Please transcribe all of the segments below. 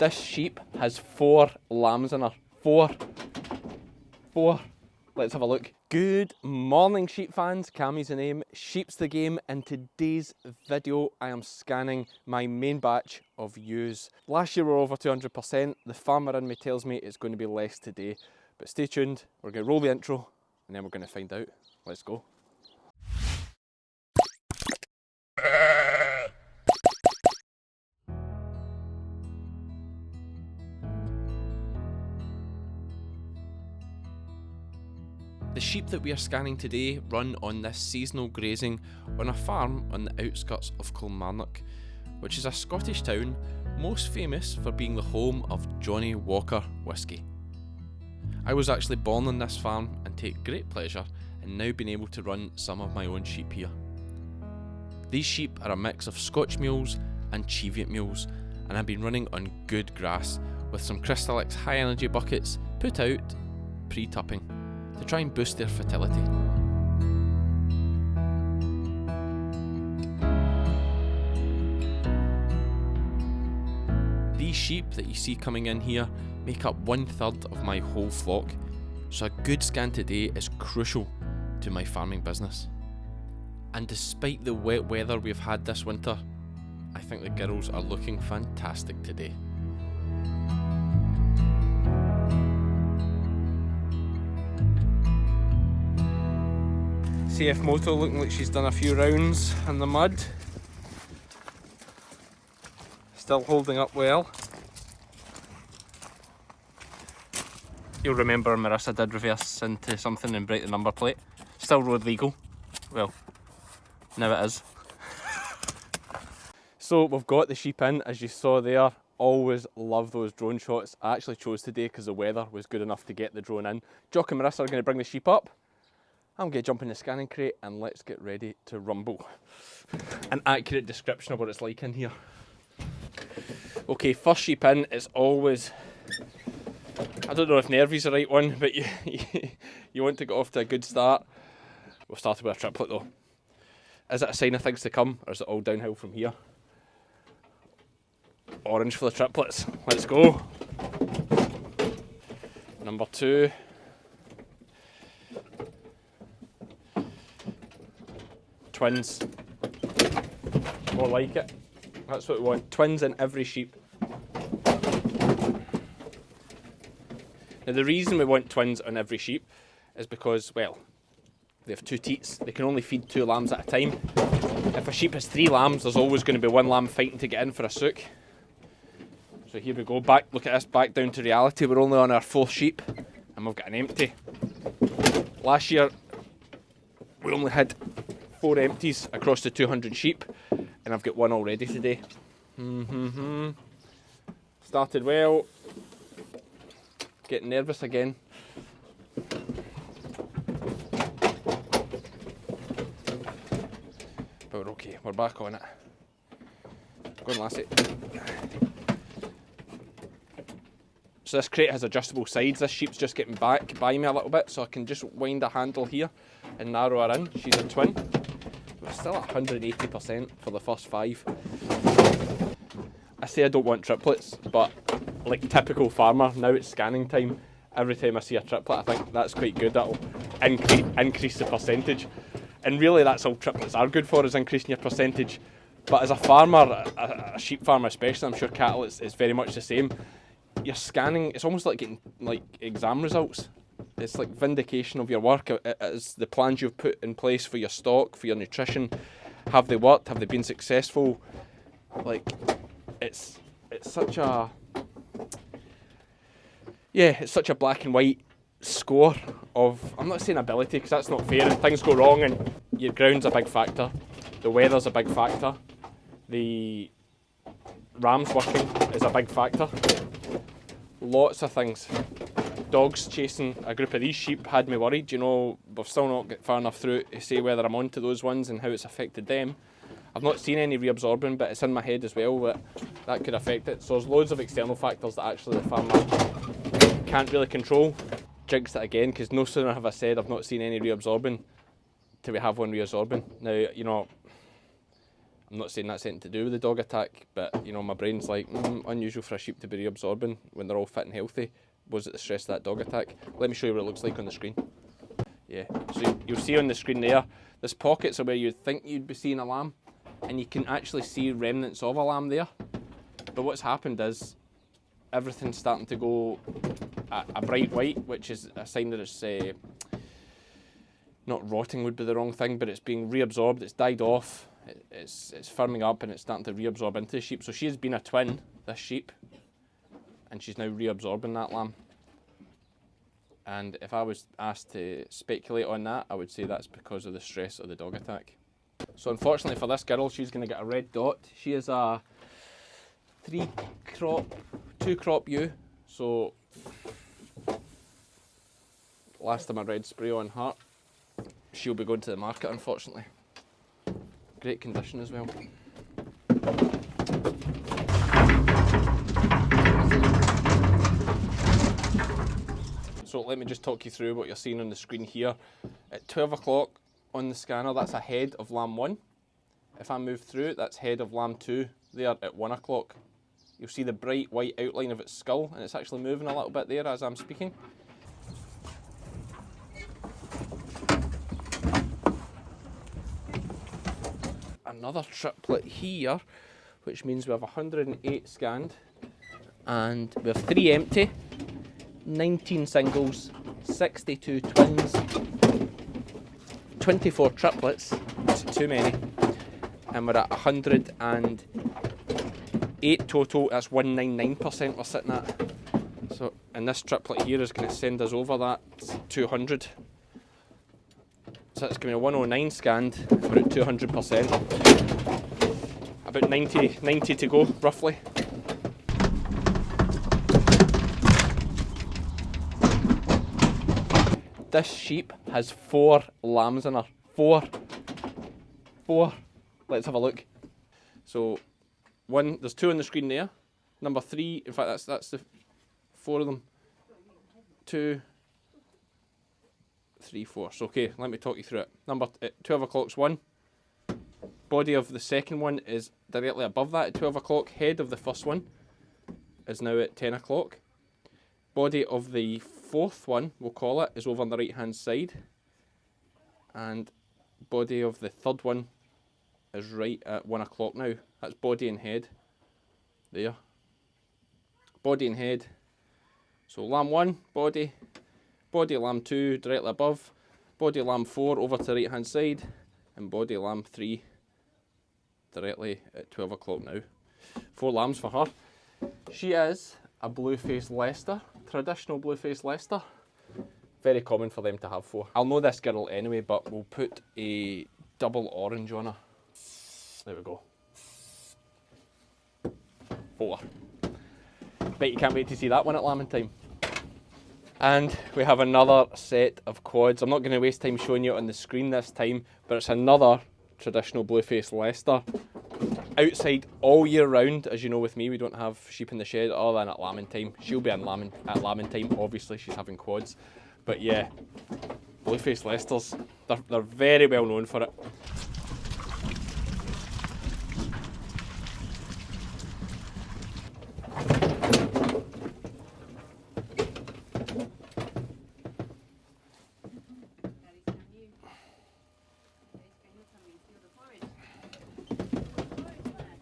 This sheep has 4 lambs in her. 4. Let's have a look. Good morning, sheep fans. Cammie's the name, sheep's the game. In today's video, I am scanning my main batch of ewes. Last year we were over 200%. The farmer in me tells me it's going to be less today. But stay tuned, we're going to roll the intro and then we're going to find out. Let's go. The sheep that we are scanning today run on this seasonal grazing on a farm on the outskirts of Kilmarnock, which is a Scottish town most famous for being the home of Johnnie Walker whisky. I was actually born on this farm and take great pleasure in now being able to run some of my own sheep here. These sheep are a mix of Scotch mules and Cheviot mules, and have been running on good grass with some Crystalix high energy buckets put out pre-tupping to try and boost their fertility. These sheep that you see coming in here make up 1/3 of my whole flock, so a good scan today is crucial to my farming business. And despite the wet weather we've had this winter, I think the girls are looking fantastic today. CF Moto looking like she's done a few rounds in the mud. Still holding up well. You'll remember Marissa did reverse into something and break the number plate. Still road legal. Well, now it is. So we've got the sheep in, as you saw there. Always love those drone shots. I actually chose today because the weather was good enough to get the drone in. Jock and Marissa are going to bring the sheep up. I'm going to jump in the scanning crate and let's get ready to rumble. An accurate description of what it's like in here. Okay, first sheep in is always, I don't know if nervy's the right one, but you want to get off to a good start. We've started with a triplet though. Is it a sign of things to come, or is it all downhill from here? Orange for the triplets, let's go. Number 2. Twins. More like it. That's what we want. Twins in every sheep. Now the reason we want twins on every sheep is because, well, they have 2 teats. They can only feed 2 lambs at a time. If a sheep has 3 lambs, there's always going to be 1 lamb fighting to get in for a sook. So here we go, back, look at this, back down to reality. We're only on our 4th sheep and we've got an empty. Last year we only had 4 empties across the 200 sheep, and I've got 1 already today. Started well, getting nervous again. But we're okay, we're back on it. Go on, lassie. So this crate has adjustable sides. This sheep's just getting back by me a little bit, so I can just wind a handle here and narrow her in. She's a twin. We're still at 180% for the first 5. I say I don't want triplets, but like typical farmer, now it's scanning time. Every time I see a triplet, I think that's quite good. That'll increase the percentage. And really that's all triplets are good for, is increasing your percentage. But as a farmer, a sheep farmer especially, I'm sure cattle is very much the same. You're scanning, it's almost like getting like exam results. It's like vindication of your work. It's the plans you've put in place for your stock, for your nutrition. Have they worked? Have they been successful? Like, it's such a, yeah, it's such a black and white score of, I'm not saying ability because that's not fair, and things go wrong and your ground's a big factor. The weather's a big factor. The rams working is a big factor. Lots of things. Dogs chasing a group of these sheep had me worried. You know, we've still not got far enough through to say whether I'm onto those ones and how it's affected them. I've not seen any reabsorbing, but it's in my head as well that could affect it. So there's loads of external factors that actually the farmer can't really control. Jinxed it again, because no sooner have I said I've not seen any reabsorbing till we have one reabsorbing. Now, you know, I'm not saying that's anything to do with the dog attack, but you know, my brain's like, unusual for a sheep to be reabsorbing when they're all fit and healthy. Was it the stress of that dog attack? Let me show you what it looks like on the screen. Yeah, so you'll see on the screen there, there's pockets of where you'd think you'd be seeing a lamb, and you can actually see remnants of a lamb there. But what's happened is, everything's starting to go a bright white, which is a sign that it's, not rotting would be the wrong thing, but it's being reabsorbed, it's died off, it's firming up, and it's starting to reabsorb into the sheep. So she has been a twin, this sheep, and she's now reabsorbing that lamb. And if I was asked to speculate on that, I would say that's because of the stress of the dog attack. So unfortunately for this girl, she's going to get a red dot. She is a 2-crop ewe. So last time I read spray on her, she'll be going to the market, unfortunately. Great condition as well. So let me just talk you through what you're seeing on the screen here. At 12 o'clock on the scanner, that's ahead of lamb 1. If I move through, that's head of lamb 2 there at 1 o'clock. You'll see the bright white outline of its skull, and it's actually moving a little bit there as I'm speaking. Another triplet here, which means we have 108 scanned, and we have 3 empty, 19 singles, 62 twins, 24 triplets, too many, and we're at 108 total. That's 199% we're sitting at. So, and this triplet here is going to send us over that 200. So it's going to be 109 scanned, we're at 200%. About 90 to go, roughly. This sheep has 4 lambs in her. 4. Let's have a look. So, there's 2 on the screen there. Number 3, in fact that's the 4 of them. 2, 3, 4. So okay, let me talk you through it. Number 12 o'clock's 1. Body of the second one is directly above that at 12 o'clock. Head of the first one is now at 10 o'clock. Body of the fourth one, we'll call it, is over on the right hand side. And body of the third one is right at 1 o'clock now. That's body and head. There. Body and head. So lamb 1, body lamb 2 directly above, body lamb 4 over to the right hand side, and body lamb 3 directly at 12 o'clock now. 4 lambs for her. She is a blue-faced Leicester, traditional blue-faced Leicester. Very common for them to have 4. I'll know this girl anyway, but we'll put a double orange on her. There we go. 4. Bet you can't wait to see that one at lambing time. And we have another set of quads. I'm not going to waste time showing you it on the screen this time, but it's another traditional blue-faced Leicester. Outside all year round, as you know with me, we don't have sheep in the shed other than at lambing time. She'll be at lambing time, obviously she's having quads. But yeah, blue-faced Leicesters, they're very well known for it.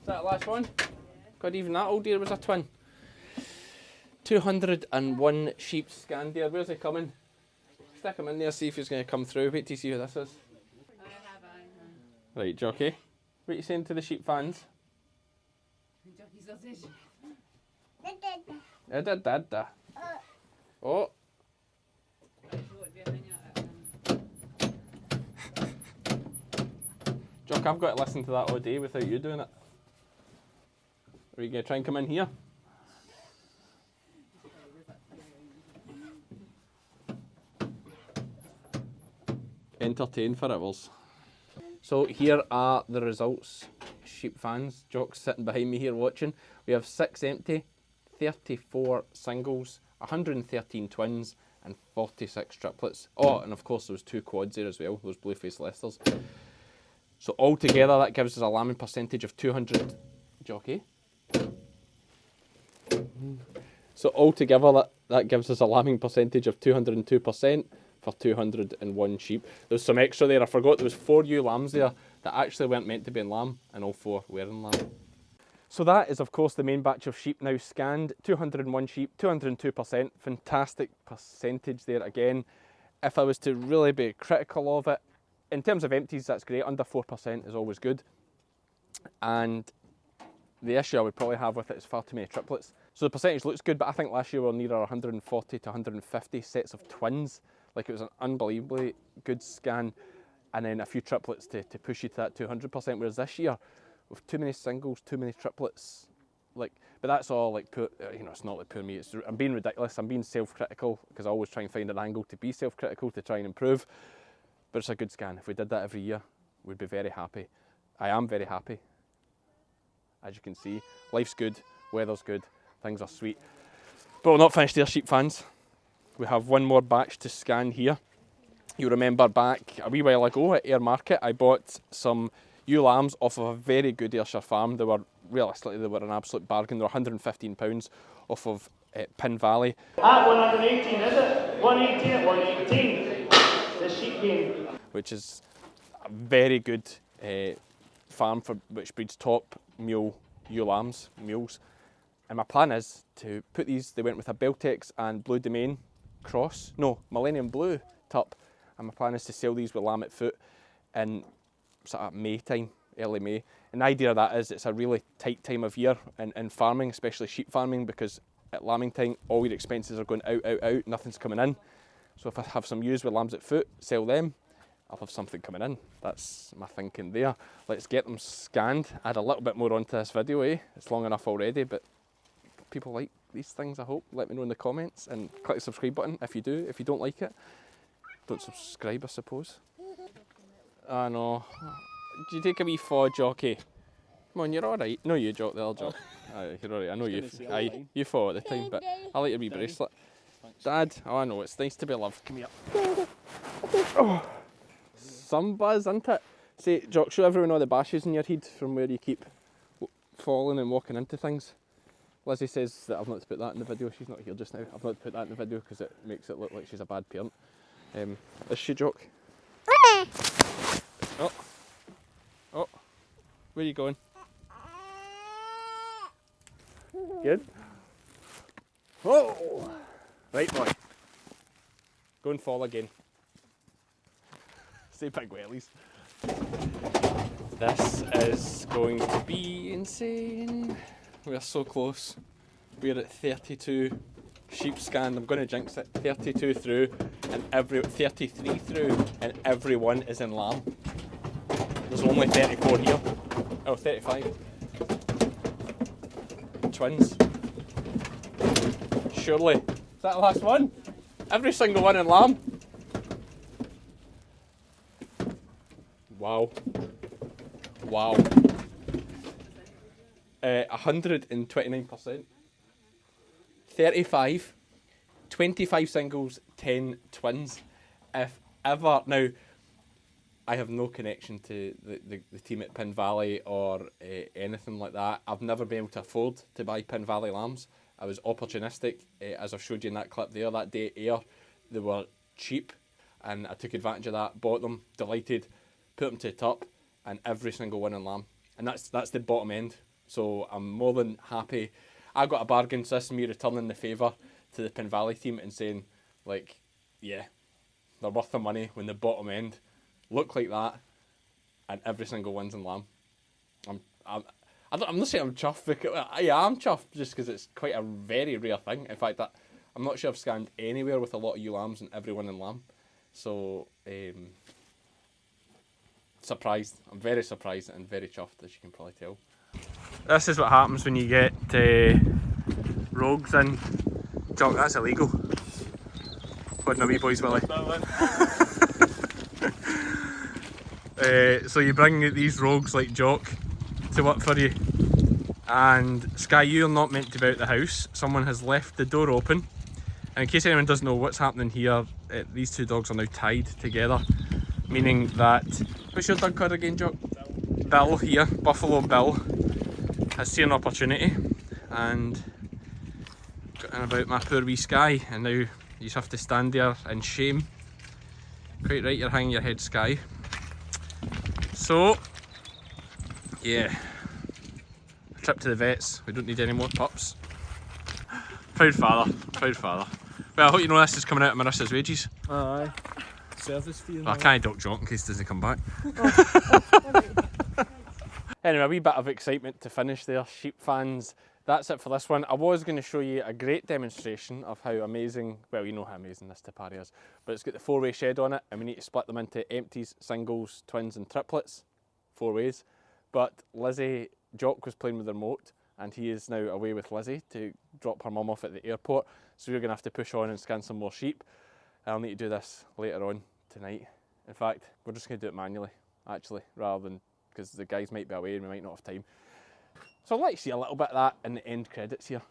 Is that the last one? God, even that old dear was a twin. 201 sheep scanned there. Where's he coming? Stick him in there, see if he's going to come through. Wait to see who this is. Right, jockey. What are you saying to the sheep fans? Da. Oh. Jock, I've got to listen to that all day without you doing it. Are you going to try and come in here? Entertain for it, Wills. So here are the results. Sheep fans, Jock's sitting behind me here watching. We have 6 empty, 34 singles, 113 twins and 46 triplets. Oh, and of course there was 2 quads there as well, those blue-faced Leicesters. So altogether that gives us a lambing percentage of 200, jockey. So altogether that gives us a lambing percentage of 202% for 201 sheep. There's some extra there, I forgot there was 4 ewe lambs there that actually weren't meant to be in lamb, and all 4 were in lamb. So that is of course the main batch of sheep now scanned. 201 sheep, 202%, fantastic percentage there again. If I was to really be critical of it, in terms of empties that's great, under 4% is always good. And the issue I would probably have with it is far too many triplets. So the percentage looks good, but I think last year we were nearer 140 to 150 sets of twins. Like, it was an unbelievably good scan, and then a few triplets to push you to that 200%, whereas this year, with too many singles, too many triplets, like, but that's all like poor, you know, it's not like poor me, I'm being ridiculous, I'm being self-critical, because I always try and find an angle to be self-critical, to try and improve, but it's a good scan. If we did that every year, we'd be very happy. I am very happy. As you can see, life's good, weather's good, things are sweet. But we're not finished there, sheep fans. We have one more batch to scan here. You remember back a wee while ago at Ayr Market, I bought some ewe lambs off of a very good Ayrshire farm. They were, realistically, they were an absolute bargain. They were £115 off of Pin Valley. At 118, is it? 118 at 118. The sheep game. Which is a very good farm for which breeds top mule ewe lambs, mules. And my plan is to put these, they went with a Beltex and Blue Domain cross, no, Millennium Blue tup. And my plan is to sell these with lamb at foot in sort of May time, early May. And the idea of that is it's a really tight time of year in farming, especially sheep farming, because at lambing time all your expenses are going out, nothing's coming in. So if I have some ewes with lambs at foot, sell them, I'll have something coming in. That's my thinking there. Let's get them scanned, add a little bit more onto this video, It's long enough already, but people like these things, I hope. Let me know in the comments, and click the subscribe button if you do. If you don't like it, don't subscribe, I suppose. I know. Do you take a wee faw, jockey? Come on, you're alright. No, you, Jock, the other Jock. You're alright, I know you. Aye, you faw at the time, but I like your wee bracelet. Thanks. Dad, oh I know, it's nice to be loved. Come here. Oh, some buzz, isn't it? Say, Jock, show everyone all the bashes in your head from where you keep falling and walking into things. Lizzie says that I've not to put that in the video. She's not here just now. I've not to put that in the video because it makes it look like she's a bad parent. Is she, Jock? Oh. Oh. Where are you going? Good? Oh! Right, boy. Go and fall again. Say big wellies. This is going to be insane. We're so close. We're at 32 sheep scanned. I'm going to jinx it. 32 through, and 33 through, and every one is in lamb. There's only 34 here. Oh, 35. Twins. Surely. Is that the last one? Every single one in lamb. Wow. Wow. 129%. 35. 25 singles, 10 twins. If ever. Now, I have no connection to the team at Pin Valley or anything like that. I've never been able to afford to buy Pin Valley lambs. I was opportunistic, as I showed you in that clip there, that day at Ayr. They were cheap, and I took advantage of that, bought them, delighted, put them to the top, and every single one in lamb. And that's the bottom end. So I'm more than happy. I got a bargain, so this is me returning the favour to the Pin Valley team and saying, like, yeah, they're worth the money when the bottom end look like that, and every single one's in lamb. I'm not saying I'm chuffed, because I am chuffed just because it's quite a very rare thing. In fact, I'm not sure I've scanned anywhere with a lot of ewe lambs and everyone in lamb. So, surprised. I'm very surprised and very chuffed, as you can probably tell. This is what happens when you get rogues in. Jock, that's illegal. What a wee boy's willy. So you bring these rogues like Jock to work for you, and Sky, you're not meant to be out the house. Someone has left the door open, and in case anyone doesn't know what's happening here, these two dogs are now tied together. meaning that, what's your dog called again, Jock? Bill here, Buffalo Bill, has seen an opportunity and got in about my poor wee Sky, and now you just have to stand there in shame. Quite right, you're hanging your head, Sky. So, yeah, a trip to the vets, we don't need any more pups. Proud father, proud father. Well, I hope you know this is coming out of Marissa's wages. Aye. Service fee. Well, I can't duck Jock in case he doesn't come back. Anyway, a wee bit of excitement to finish there, sheep fans. That's it for this one. I was going to show you a great demonstration of how amazing, well, you know how amazing this Tipari is, but it's got the 4-way shed on it, and we need to split them into empties, singles, twins and triplets, 4 ways. But Lizzie, Jock was playing with the remote, and he is now away with Lizzie to drop her mum off at the airport, so we're going to have to push on and scan some more sheep. I'll need to do this later on tonight. In fact, we're just going to do it manually, actually, rather than, because the guys might be away and we might not have time. So I'd like to see a little bit of that in the end credits here.